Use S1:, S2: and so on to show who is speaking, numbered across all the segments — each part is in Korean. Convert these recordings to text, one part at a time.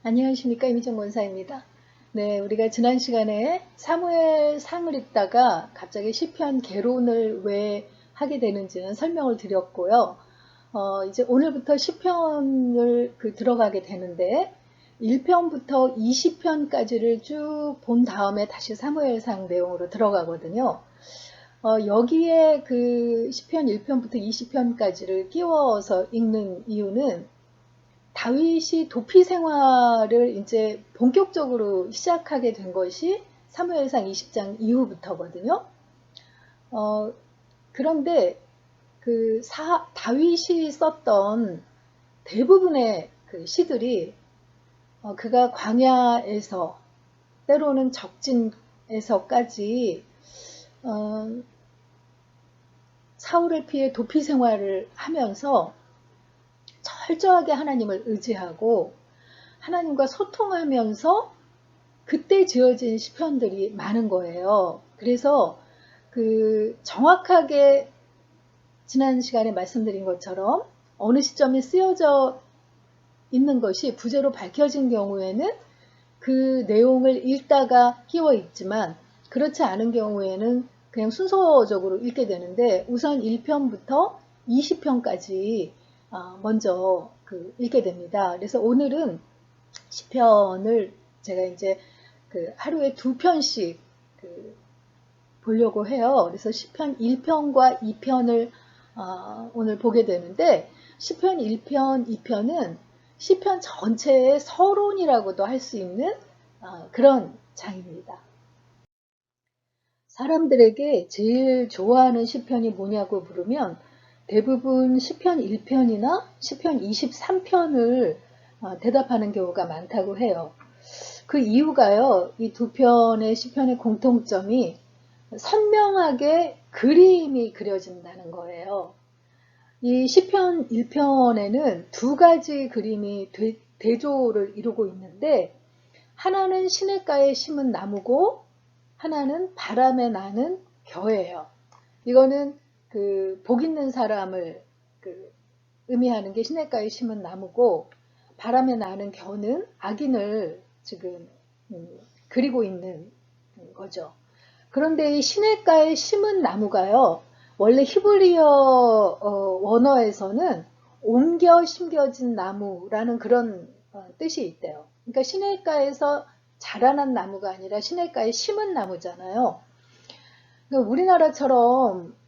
S1: 안녕하십니까, 이미정 권사입니다. 네, 우리가 지난 시간에 사무엘상을 읽다가 갑자기 시편 개론을 왜 하게 되는지는 설명을 드렸고요. 이제 오늘부터 시편을 들어가게 되는데 1편부터 20편까지를 쭉 본 다음에 다시 사무엘상 내용으로 들어가거든요. 여기에 그 시편 1편부터 20편까지를 끼워서 읽는 이유는 다윗이 도피 생활을 이제 본격적으로 시작하게 된 것이 사무엘상 20장 이후부터거든요. 그런데 다윗이 썼던 대부분의 그 시들이 그가 광야에서 때로는 적진에서까지 사울을 피해 도피 생활을 하면서 철저하게 하나님을 의지하고 하나님과 소통하면서 그때 지어진 시편들이 많은 거예요. 그래서 정확하게 지난 시간에 말씀드린 것처럼 어느 시점에 쓰여져 있는 것이 부제로 밝혀진 경우에는 그 내용을 읽다가 끼워 읽지만 그렇지 않은 경우에는 그냥 순서적으로 읽게 되는데 우선 1편부터 20편까지 먼저 읽게 됩니다. 그래서 오늘은 시편을 제가 이제 하루에 2편씩 보려고 해요. 그래서 시편 1편과 2편을 오늘 보게 되는데 시편 1편, 2편은 시편 전체의 서론이라고도 할 수 있는 그런 장입니다. 사람들에게 제일 좋아하는 시편이 뭐냐고 물으면 대부분 시편 1편이나 시편 23편을 대답하는 경우가 많다고 해요. 그 이유가요. 이 두 편의 시편의 공통점이 선명하게 그림이 그려진다는 거예요. 이 시편 1편에는 두 가지 그림이 대조를 이루고 있는데 하나는 시냇가에 심은 나무고 하나는 바람에 나는 겨예요. 이거는 복 있는 사람을 의미하는 게 시냇가에 심은 나무고 바람에 나는 겨는 악인을 지금 그리고 있는 거죠. 그런데 이 시냇가에 심은 나무가요. 원래 히브리어 원어에서는 옮겨 심겨진 나무라는 그런 뜻이 있대요. 그러니까 시냇가에서 자라난 나무가 아니라 시냇가에 심은 나무잖아요. 그러니까 우리나라처럼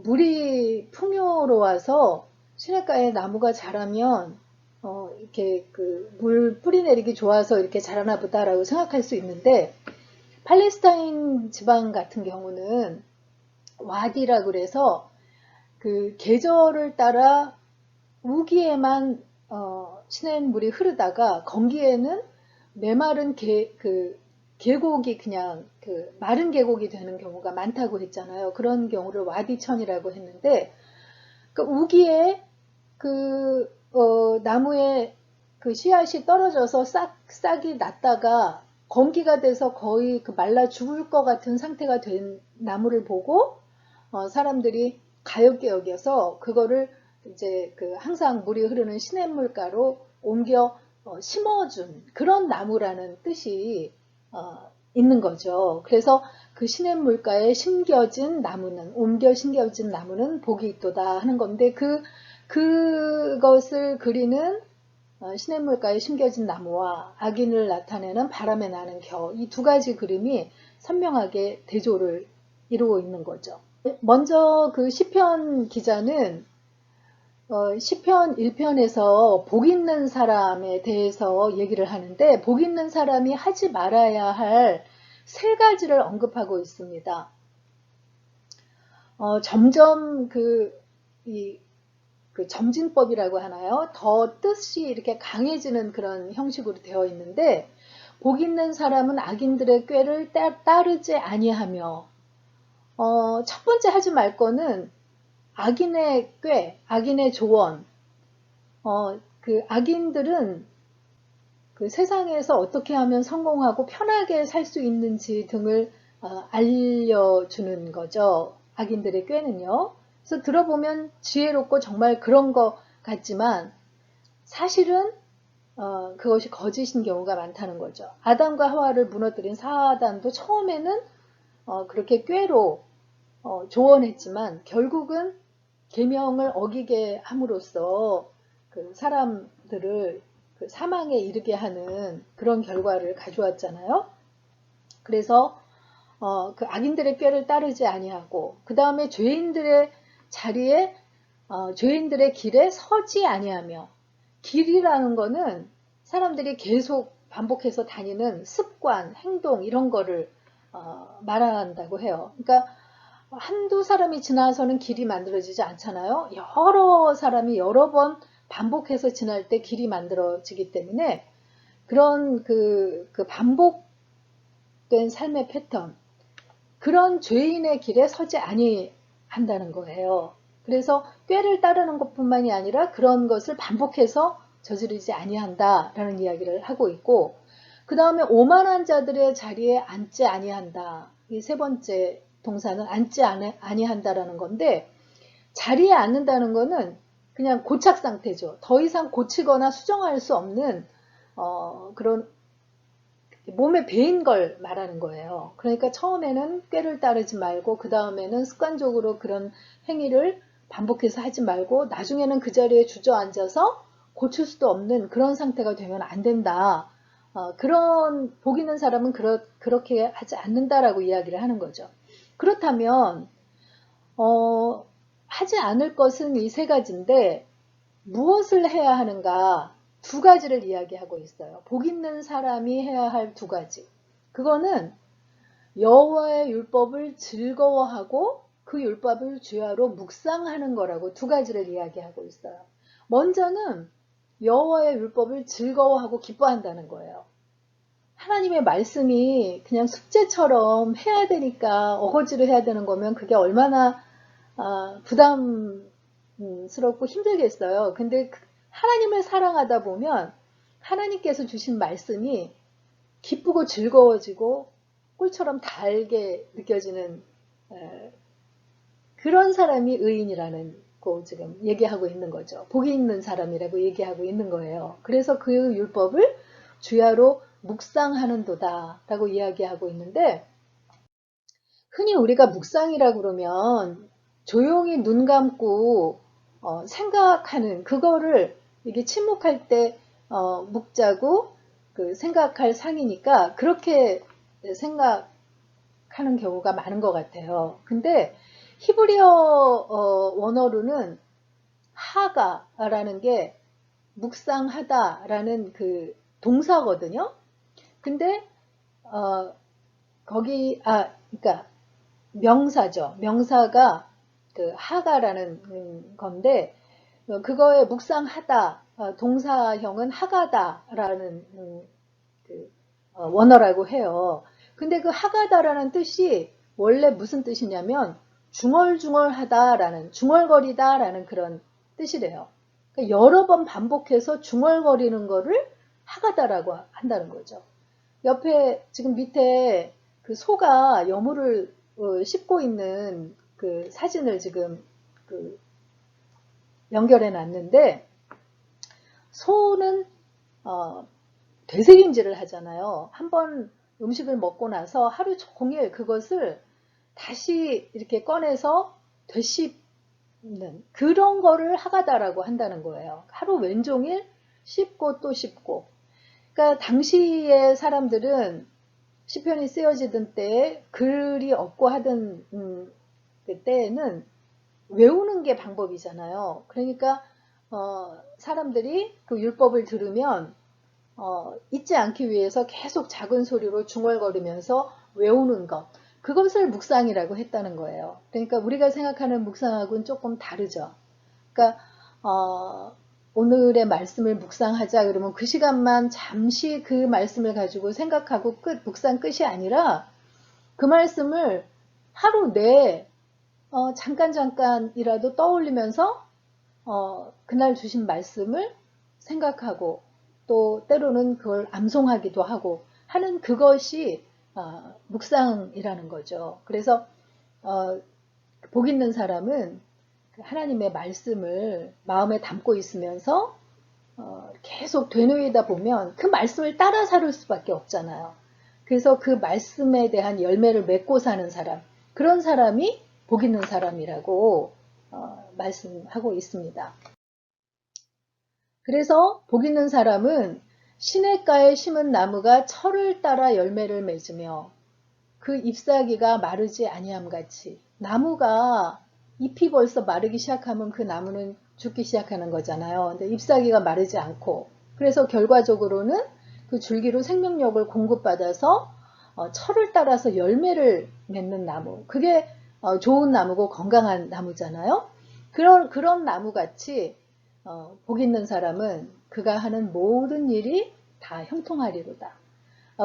S1: 물이 풍요로워서 시냇가에 나무가 자라면 이렇게 물 뿌리 내리기 좋아서 이렇게 자라나 보다라고 생각할 수 있는데 팔레스타인 지방 같은 경우는 와디라 그래서 계절을 따라 우기에만 시냇물이 흐르다가 건기에는 메마른 계곡이 그냥 마른 계곡이 되는 경우가 많다고 했잖아요. 그런 경우를 와디천이라고 했는데 우기에 나무에 씨앗이 떨어져서 싹이 났다가 건기가 돼서 거의 말라 죽을 것 같은 상태가 된 나무를 보고 사람들이 가엾게 여겨서 그거를 이제 항상 물이 흐르는 시냇물가로 옮겨 심어준 그런 나무라는 뜻이 있는 거죠. 그래서 그 시냇물가에 심겨진 나무는 옮겨 심겨진 나무는 복이 있도다 하는 건데 그것을 그리는 시냇물가에 심겨진 나무와 악인을 나타내는 바람에 나는 겨 이 두 가지 그림이 선명하게 대조를 이루고 있는 거죠. 먼저 시편 기자는 시편 1편에서 복 있는 사람에 대해서 얘기를 하는데 복 있는 사람이 하지 말아야 할 세 가지를 언급하고 있습니다. 점점 점진법이라고 하나요? 더 뜻이 이렇게 강해지는 그런 형식으로 되어 있는데 복 있는 사람은 악인들의 꾀를 따르지 아니하며 첫 번째 하지 말 거는 악인의 꾀, 악인의 조언. 악인들은 세상에서 어떻게 하면 성공하고 편하게 살 수 있는지 등을 알려주는 거죠. 악인들의 꾀는요. 그래서 들어보면 지혜롭고 정말 그런 것 같지만 사실은 그것이 거짓인 경우가 많다는 거죠. 아담과 하와를 무너뜨린 사단도 처음에는 그렇게 꾀로 조언했지만 결국은 계명을 어기게 함으로써 그 사람들을 그 사망에 이르게 하는 그런 결과를 가져왔잖아요. 그래서 그 악인들의 꾀를 따르지 아니하고 그 다음에 죄인들의 자리에 죄인들의 길에 서지 아니하며, 길이라는 거는 사람들이 계속 반복해서 다니는 습관, 행동 이런 거를 말한다고 해요. 그러니까 한두 사람이 지나서는 길이 만들어지지 않잖아요. 여러 사람이 여러 번 반복해서 지날 때 길이 만들어지기 때문에 그런 그 반복된 삶의 패턴, 그런 죄인의 길에 서지 아니한다는 거예요. 그래서 꾀를 따르는 것뿐만이 아니라 그런 것을 반복해서 저지르지 아니한다라는 이야기를 하고 있고, 그 다음에 오만한 자들의 자리에 앉지 아니한다. 이 세 번째 동사는 앉지 아니한다라는 건데, 자리에 앉는다는 거는 그냥 고착 상태죠. 더 이상 고치거나 수정할 수 없는 그런 몸에 배인 걸 말하는 거예요. 그러니까 처음에는 꾀를 따르지 말고 그 다음에는 습관적으로 그런 행위를 반복해서 하지 말고 나중에는 그 자리에 주저앉아서 고칠 수도 없는 그런 상태가 되면 안 된다. 그런 복 있는 사람은 그렇게 하지 않는다라고 이야기를 하는 거죠. 그렇다면 하지 않을 것은 이 세 가지인데 무엇을 해야 하는가? 두 가지를 이야기하고 있어요. 복 있는 사람이 해야 할 두 가지. 그거는 여호와의 율법을 즐거워하고 그 율법을 주야로 묵상하는 거라고 두 가지를 이야기하고 있어요. 먼저는 여호와의 율법을 즐거워하고 기뻐한다는 거예요. 하나님의 말씀이 그냥 숙제처럼 해야 되니까 어거지로 해야 되는 거면 그게 얼마나 부담스럽고 힘들겠어요. 근데 하나님을 사랑하다 보면 하나님께서 주신 말씀이 기쁘고 즐거워지고 꿀처럼 달게 느껴지는 그런 사람이 의인이라는 거 지금 얘기하고 있는 거죠. 복이 있는 사람이라고 얘기하고 있는 거예요. 그래서 그 율법을 주야로 묵상하는도다 라고 이야기하고 있는데, 흔히 우리가 묵상이라고 그러면 조용히 눈 감고 생각하는 그거를 이게 침묵할 때 묵자고 그 생각할 상이니까 그렇게 생각하는 경우가 많은 것 같아요. 근데 히브리어 원어로는 하가라는 게 묵상하다라는 그 동사거든요. 근데 그러니까 명사죠. 명사가 그 하가라는 건데 그거에 묵상하다 동사형은 하가다라는 그 원어라고 해요. 근데 그 하가다라는 뜻이 원래 무슨 뜻이냐면 중얼중얼하다라는 중얼거리다라는 그런 뜻이래요. 그러니까 여러 번 반복해서 중얼거리는 거를 하가다라고 한다는 거죠. 옆에 지금 밑에 그 소가 여물을 씹고 있는 그 사진을 지금 그 연결해 놨는데, 소는 되새김질을 하잖아요. 한번 음식을 먹고 나서 하루 종일 그것을 다시 이렇게 꺼내서 되씹는 그런 거를 하가다라고 한다는 거예요. 하루 왼종일 씹고 또 씹고. 그러니까 당시의 사람들은 시편이 쓰여지던 때에 글이 없고 하던 그때에는 외우는 게 방법이잖아요. 그러니까 사람들이 그 율법을 들으면 잊지 않기 위해서 계속 작은 소리로 중얼거리면서 외우는 것, 그것을 묵상이라고 했다는 거예요. 그러니까 우리가 생각하는 묵상하고는 조금 다르죠. 그러니까 오늘의 말씀을 묵상하자 그러면 그 시간만 잠시 그 말씀을 가지고 생각하고 끝, 묵상 끝이 아니라 그 말씀을 하루 내에 잠깐이라도 떠올리면서 그날 주신 말씀을 생각하고 또 때로는 그걸 암송하기도 하고 하는 그것이 묵상이라는 거죠. 그래서 복 있는 사람은 하나님의 말씀을 마음에 담고 있으면서 계속 되뇌이다 보면 그 말씀을 따라 살을 수밖에 없잖아요. 그래서 그 말씀에 대한 열매를 맺고 사는 사람, 그런 사람이 복 있는 사람이라고 말씀하고 있습니다. 그래서 복 있는 사람은 시냇가에 심은 나무가 철을 따라 열매를 맺으며 그 잎사귀가 마르지 아니함 같이, 나무가 잎이 벌써 마르기 시작하면 그 나무는 죽기 시작하는 거잖아요. 근데 잎사귀가 마르지 않고, 그래서 결과적으로는 그 줄기로 생명력을 공급받아서 철을 따라서 열매를 맺는 나무, 그게 좋은 나무고 건강한 나무잖아요. 그런 나무같이 복 있는 사람은 그가 하는 모든 일이 다 형통하리로다.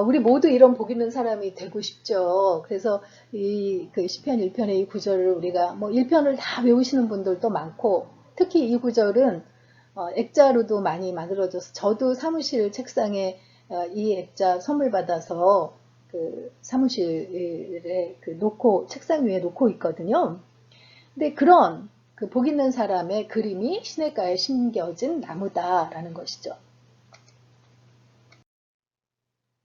S1: 우리 모두 이런 복 있는 사람이 되고 싶죠. 그래서 그 시편 1편의 이 구절을 우리가 뭐 1편을 다 외우시는 분들도 많고, 특히 이 구절은 액자로도 많이 만들어져서 저도 사무실 책상에 이 액자 선물 받아서 그 사무실에 놓고 책상 위에 놓고 있거든요. 근데 그런 그 복 있는 사람의 그림이 시냇가에 심겨진 나무다라는 것이죠.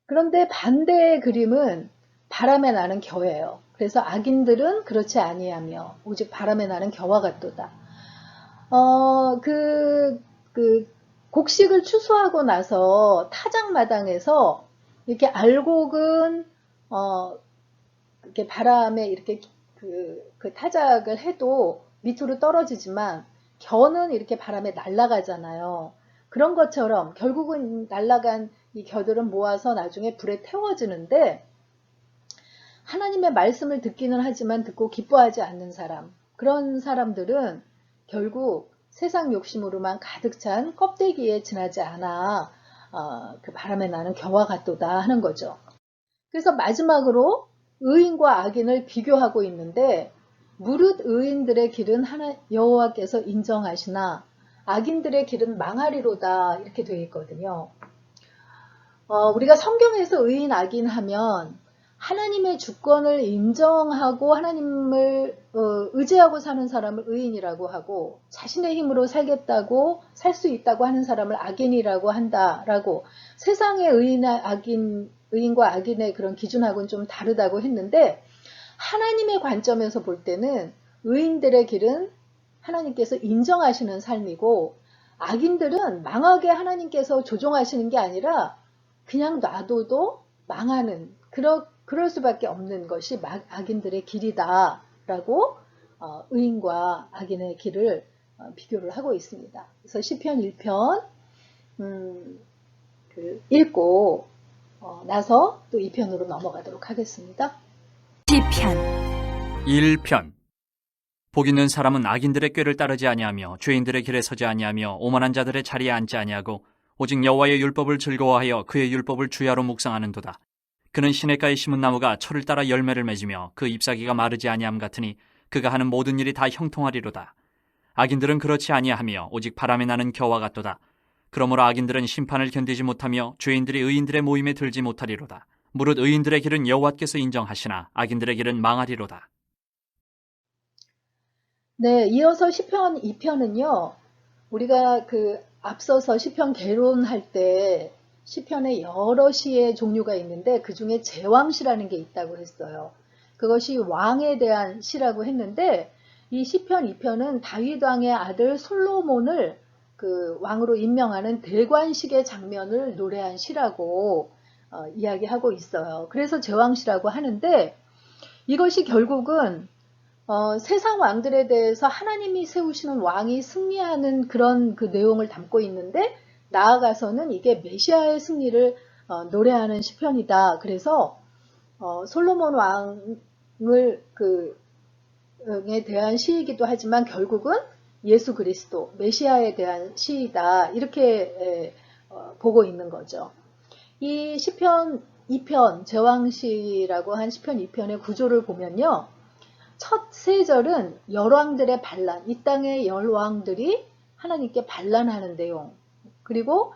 S1: 그런데 반대의 그림은 바람에 나는 겨예요. 그래서 악인들은 그렇지 아니하며 오직 바람에 나는 겨와 같도다. 곡식을 추수하고 나서 타작마당에서 이렇게 알곡은 이렇게 바람에 이렇게 그 타작을 해도 밑으로 떨어지지만 겨는 이렇게 바람에 날아가잖아요. 그런 것처럼 결국은 날아간 이 겨들은 모아서 나중에 불에 태워지는데, 하나님의 말씀을 듣기는 하지만 듣고 기뻐하지 않는 사람, 그런 사람들은 결국 세상 욕심으로만 가득 찬 껍데기에 지나지 않아 그 바람에 나는 겨와 같도다 하는 거죠. 그래서 마지막으로 의인과 악인을 비교하고 있는데, 무릇 의인들의 길은 여호와께서 인정하시나 악인들의 길은 망하리로다, 이렇게 되어 있거든요. 우리가 성경에서 의인 악인 하면 하나님의 주권을 인정하고 하나님을 의지하고 사는 사람을 의인이라고 하고, 자신의 힘으로 살겠다고 살 수 있다고 하는 사람을 악인이라고 한다라고, 세상의 의인과 악인의 그런 기준하고는 좀 다르다고 했는데, 하나님의 관점에서 볼 때는 의인들의 길은 하나님께서 인정하시는 삶이고, 악인들은 망하게 하나님께서 조종하시는 게 아니라 그냥 놔둬도 망하는, 그럴 수밖에 없는 것이 악인들의 길이다라고 의인과 악인의 길을 비교를 하고 있습니다. 그래서 시편 1편 읽고 나서 또 2편으로 넘어가도록 하겠습니다.
S2: 시편
S3: 1편. 복 있는 사람은 악인들의 꾀를 따르지 아니하며 죄인들의 길에 서지 아니하며 오만한 자들의 자리에 앉지 아니하고 오직 여호와의 율법을 즐거워하여 그의 율법을 주야로 묵상하는도다. 그는 시냇가에 심은 나무가 철을 따라 열매를 맺으며 그 잎사귀가 마르지 아니함 같으니 그가 하는 모든 일이 다 형통하리로다. 악인들은 그렇지 아니하며 오직 바람에 나는 겨와 같도다. 그러므로 악인들은 심판을 견디지 못하며 죄인들이 의인들의 모임에 들지 못하리로다. 무릇 의인들의 길은 여호와께서 인정하시나 악인들의 길은 망하리로다.
S1: 네, 이어서 시편 2편은요. 우리가 앞서서 시편 개론할 때 시편에 여러 시의 종류가 있는데 그 중에 제왕시라는 게 있다고 했어요. 그것이 왕에 대한 시라고 했는데, 이 시편 2편은 다윗 왕의 아들 솔로몬을 그 왕으로 임명하는 대관식의 장면을 노래한 시라고 이야기하고 있어요. 그래서 제왕시라고 하는데, 이것이 결국은 세상 왕들에 대해서 하나님이 세우시는 왕이 승리하는 그런 그 내용을 담고 있는데, 나아가서는 이게 메시아의 승리를 노래하는 시편이다. 그래서 솔로몬 왕을 에 대한 시이기도 하지만 결국은 예수 그리스도 메시아에 대한 시이다, 이렇게 보고 있는 거죠. 이 시편 2편 제왕시라고 한 시편 2편의 구조를 보면요, 첫 세 절은 열왕들의 반란, 이 땅의 열왕들이 하나님께 반란하는 내용, 그리고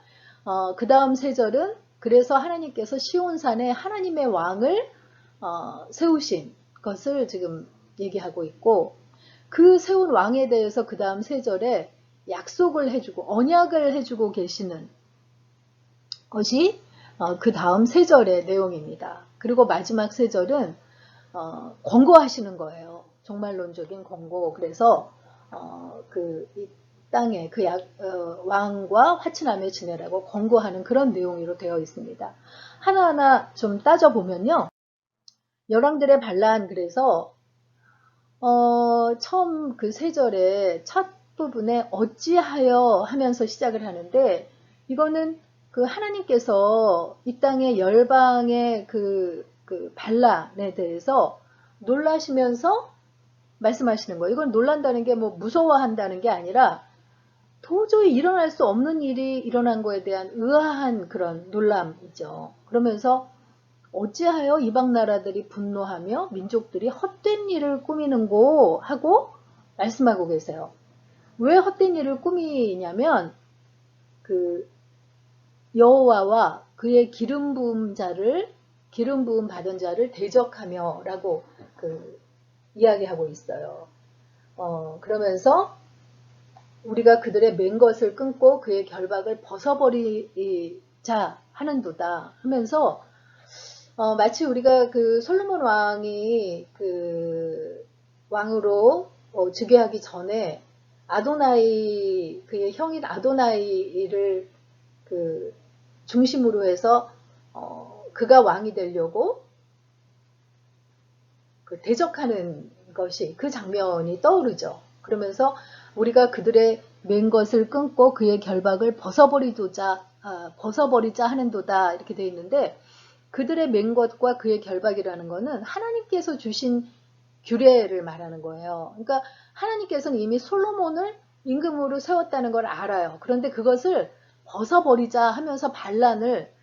S1: 그 다음 세 절은 그래서 하나님께서 시온산에 하나님의 왕을 세우신 것을 지금 얘기하고 있고, 그 세운 왕에 대해서 그 다음 세 절에 약속을 해주고 언약을 해주고 계시는 것이 그 다음 세 절의 내용입니다. 그리고 마지막 세 절은 권고하시는 거예요. 종말론적인 권고. 그래서 이 땅에 왕과 화친하며 지내라고 권고하는 그런 내용으로 되어 있습니다. 하나하나 좀 따져보면요. 열왕들의 반란, 그래서 처음 그 세 절의 첫 부분에 어찌하여 하면서 시작을 하는데, 이거는 그 하나님께서 이 땅의 열방의 그 반란에 대해서 놀라시면서 말씀하시는 거예요. 이건 놀란다는 게 뭐 무서워한다는 게 아니라 도저히 일어날 수 없는 일이 일어난 거에 대한 의아한 그런 놀람이죠. 그러면서 어찌하여 이방 나라들이 분노하며 민족들이 헛된 일을 꾸미는고 하고 말씀하고 계세요. 왜 헛된 일을 꾸미냐면 그 여호와와 그의 기름 부음 받은 자를 대적하며라고 이야기하고 있어요. 그러면서 우리가 그들의 맨 것을 끊고 그의 결박을 벗어버리자 하는도다 하면서 마치 우리가 그 솔로몬 왕이 그 왕으로 즉위하기 전에 아도나이, 그의 형인 아도나이를 그 중심으로 해서 그가 왕이 되려고 대적하는 것이, 그 장면이 떠오르죠. 그러면서 우리가 그들의 맨 것을 끊고 그의 결박을 벗어버리자 하는도다 이렇게 되어 있는데, 그들의 맨 것과 그의 결박이라는 것은 하나님께서 주신 규례를 말하는 거예요. 그러니까 하나님께서는 이미 솔로몬을 임금으로 세웠다는 걸 알아요. 그런데 그것을 벗어버리자 하면서 반란을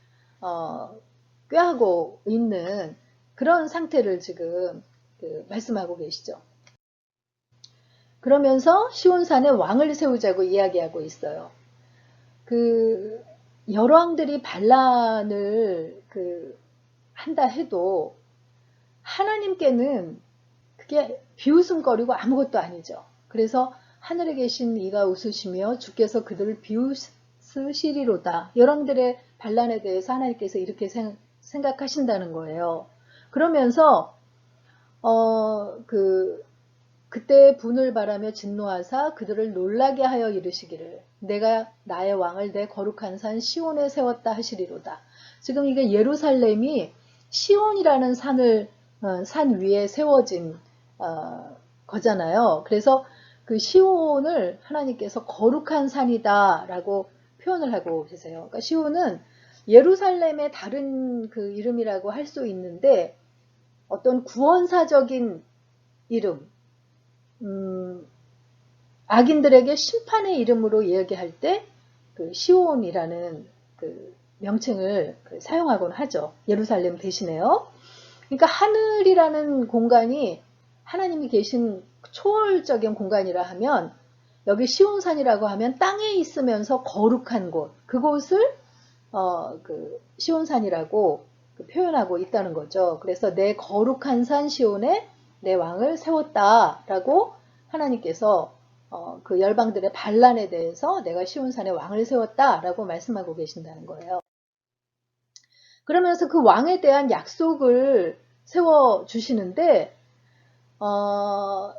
S1: 꾀하고 있는 그런 상태를 지금 말씀하고 계시죠. 그러면서 시온산에 왕을 세우자고 이야기하고 있어요. 그 열왕들이 반란을 한다 해도 하나님께는 그게 비웃음거리고 아무것도 아니죠. 그래서 하늘에 계신 이가 웃으시며 주께서 그들을 비웃으시리로다. 열왕들의 반란에 대해서 하나님께서 이렇게 생각하신다는 거예요. 그러면서 그때 분을 바라며 진노하사 그들을 놀라게 하여 이르시기를 내가 나의 왕을 내 거룩한 산 시온에 세웠다 하시리로다. 지금 이게 예루살렘이 시온이라는 산 위에 세워진 거잖아요. 그래서 그 시온을 하나님께서 거룩한 산이다라고 표현을 하고 계세요. 그러니까 시온은 예루살렘의 다른 그 이름이라고 할 수 있는데 어떤 구원사적인 이름, 악인들에게 심판의 이름으로 이야기할 때 그 시온이라는 그 명칭을 사용하곤 하죠. 예루살렘 대신에요. 그러니까 하늘이라는 공간이 하나님이 계신 초월적인 공간이라 하면 여기 시온산이라고 하면 땅에 있으면서 거룩한 곳, 그곳을 시온산이라고 표현하고 있다는 거죠. 그래서 내 거룩한 산 시온에 내 왕을 세웠다라고 하나님께서 그 열방들의 반란에 대해서 내가 시온산에 왕을 세웠다라고 말씀하고 계신다는 거예요. 그러면서 그 왕에 대한 약속을 세워주시는데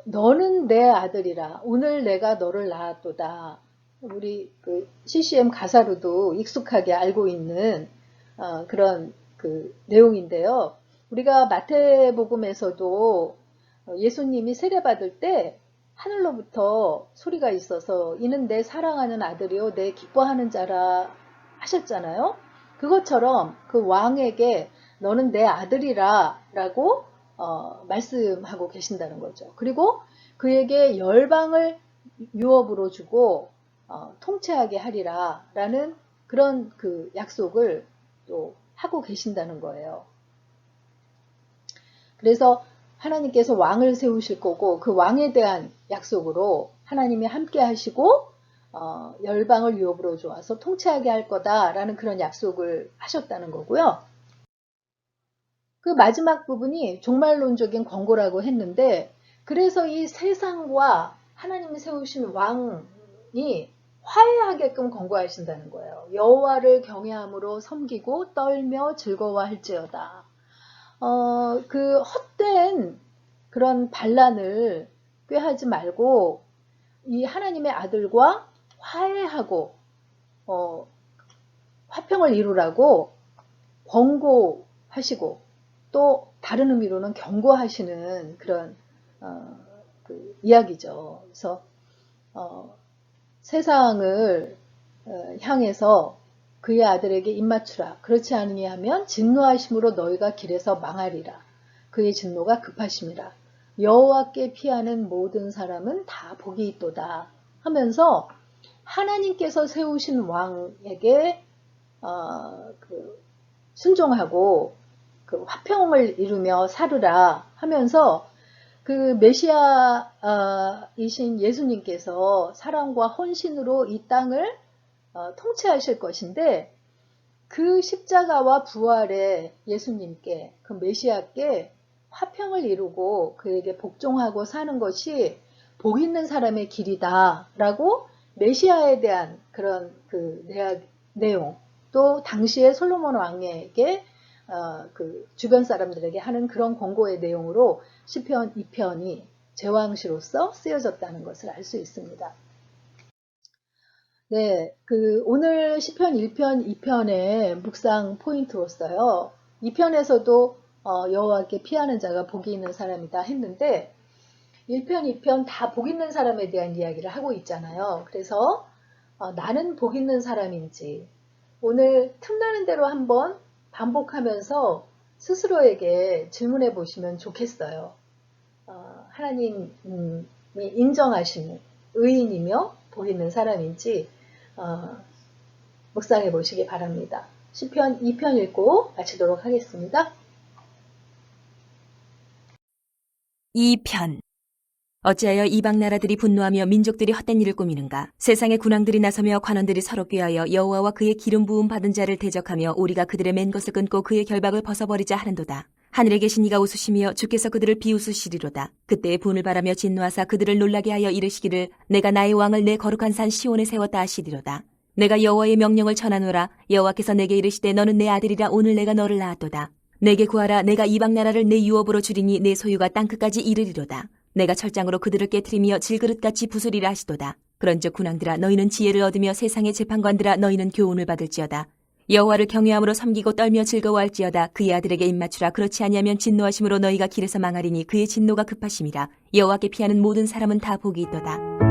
S1: 너는 내 아들이라 오늘 내가 너를 낳았도다. 우리 그 CCM 가사로도 익숙하게 알고 있는 그런 그 내용인데요. 우리가 마태복음에서도 예수님이 세례받을 때 하늘로부터 소리가 있어서 이는 내 사랑하는 아들이요 내 기뻐하는 자라 하셨잖아요. 그것처럼 그 왕에게 너는 내 아들이라 라고 말씀하고 계신다는 거죠. 그리고 그에게 열방을 유업으로 주고 통치하게 하리라 라는 그런 그 약속을 또 하고 계신다는 거예요. 그래서 하나님께서 왕을 세우실 거고 그 왕에 대한 약속으로 하나님이 함께 하시고 열방을 유업으로 주어서 통치하게 할 거다라는 그런 약속을 하셨다는 거고요. 그 마지막 부분이 종말론적인 권고라고 했는데 그래서 이 세상과 하나님이 세우신 왕 화해하게끔 권고하신다는 거예요. 여호와를 경외함으로 섬기고 떨며 즐거워할지어다. 그 헛된 그런 반란을 꾀하지 말고 이 하나님의 아들과 화해하고 화평을 이루라고 권고하시고 또 다른 의미로는 경고하시는 그런 그 이야기죠. 그래서 세상을 향해서 그의 아들에게 입맞추라. 그렇지 않으면 진노하심으로 너희가 길에서 망하리라. 그의 진노가 급하심이라. 여호와께 피하는 모든 사람은 다 복이 있도다 하면서 하나님께서 세우신 왕에게 순종하고 그 화평을 이루며 살으라 하면서 그 메시아이신 예수님께서 사랑과 헌신으로 이 땅을 통치하실 것인데 그 십자가와 부활의 예수님께 그 메시아께 화평을 이루고 그에게 복종하고 사는 것이 복 있는 사람의 길이다 라고 메시아에 대한 그런 그 내용 또 당시에 솔로몬 왕에게 그 주변 사람들에게 하는 그런 권고의 내용으로 시편 2편이 제왕시로서 쓰여졌다는 것을 알 수 있습니다. 네, 그 오늘 시편 1편, 2편의 묵상 포인트로서요. 2편에서도 여호와께 피하는 자가 복이 있는 사람이다 했는데 1편, 2편 다 복 있는 사람에 대한 이야기를 하고 있잖아요. 그래서 나는 복 있는 사람인지 오늘 틈나는 대로 한번 반복하면서 스스로에게 질문해 보시면 좋겠어요. 하나님이 인정하시는 의인이며 복 있는 사람인지 묵상해 보시기 바랍니다. 시편 2편 읽고 마치도록 하겠습니다.
S2: 2편. 어찌하여 이방 나라들이 분노하며 민족들이 헛된 일을 꾸미는가? 세상의 군왕들이 나서며 관원들이 서로 꾀하여 여호와와 그의 기름 부음 받은 자를 대적하며 우리가 그들의 맨 것을 끊고 그의 결박을 벗어버리자 하는도다. 하늘에 계신 이가 웃으시며 주께서 그들을 비웃으시리로다. 그때의 분을 바라며 진노하사 그들을 놀라게 하여 이르시기를 내가 나의 왕을 내 거룩한 산 시온에 세웠다 하시리로다. 내가 여호와의 명령을 전하노라. 여호와께서 내게 이르시되 너는 내 아들이라 오늘 내가 너를 낳았도다. 내게 구하라. 내가 이방 나라를 내 유업으로 주리니 내 소유가 땅끝까지 이르리로다. 내가 철장으로 그들을 깨트리며 질그릇같이 부수리라 하시도다. 그런즉 군왕들아 너희는 지혜를 얻으며 세상의 재판관들아 너희는 교훈을 받을지어다. 여호와를 경외함으로 섬기고 떨며 즐거워할지어다. 그의 아들에게 입맞추라. 그렇지 아니하면 진노하심으로 너희가 길에서 망하리니 그의 진노가 급하심이라. 여호와께 피하는 모든 사람은 다 복이 있도다.